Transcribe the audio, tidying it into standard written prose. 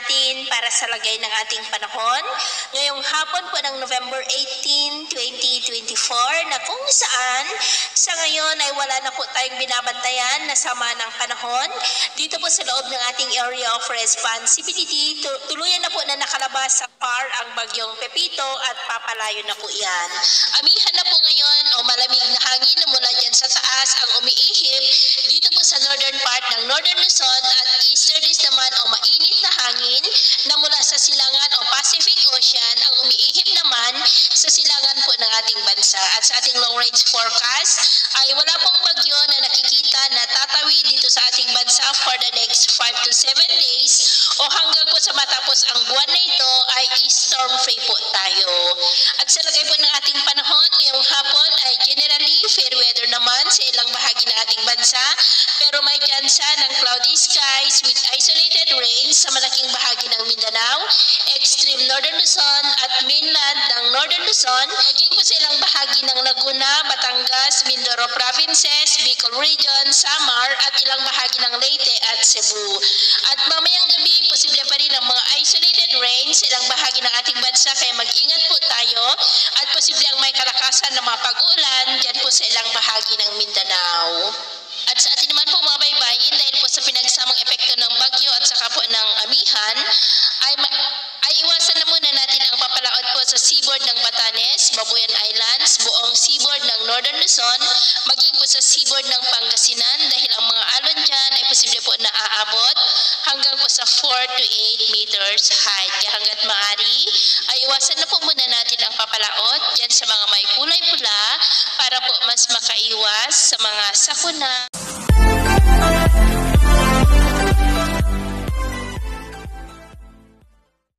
natin para sa lagay ng ating panahon ngayong hapon po ng November 18, 2024 na kung saan sa ngayon ay wala na po tayong binabantayan na sama ng panahon. Dito po sa loob ng ating area of responsibility, tuluyan na po na nakalabas sa PAR ang bagyong Pepito at papalayo na po yan. Amihan na po ngayon o malamig na hangin na mula dyan sa taas ang umiihip dito po sa northern part ng Northern Luzon at easterlies naman o mainit na hangin na mula sa silangan o Pacific Ocean ang umiihip naman sa silangan po ng ating bansa. At sa ating long range forecast ay wala pong bagyo na nakikita na tatawid dito sa ating bansa for the next 5 to 7 days o hanggang po sa matapos ang buwan na ito ay storm free po tayo. At sa lagay po ng ating panahon ngayong hapon ay generally fair weather naman sa ilang bahagi ng ating bansa pero may tsansa ng cloudy skies with isolated rain sa malaking bahagi ng Mindanao, extreme northern Luzon at mainland ng northern Luzon, naging po sa ilang bahagi ng Laguna, Batangas, Mindoro provinces, Bicol region, Samar at ilang bahagi ng Leyte at Cebu. At mamayang gabi, posible pa rin ang mga isolated rain sa ilang bahagi ng ating bansa kaya mag-ingat po tayo at posible ang may kalakasan na mga pag-ulan dyan po sa ilang bahagi ng Mindanao. At sa atin naman po mga baybayin, dahil po sa pinagsamang epekto ng bagyo at saka po ng amihan, ay iwasan na muna natin ang papalaot po sa seaboard ng Batanes, Babuyan Islands, buong seaboard ng Northern Luzon, maging po sa seaboard ng Pangasinan dahil ang mga alon dyan ay posible po na aabot hanggang po sa 4 to 8 meters height. Kaya hanggat maaari, ay iwasan na po muna natin ang papalaot dyan sa mga may kulay pula para po mas makaiwas sa mga sakuna.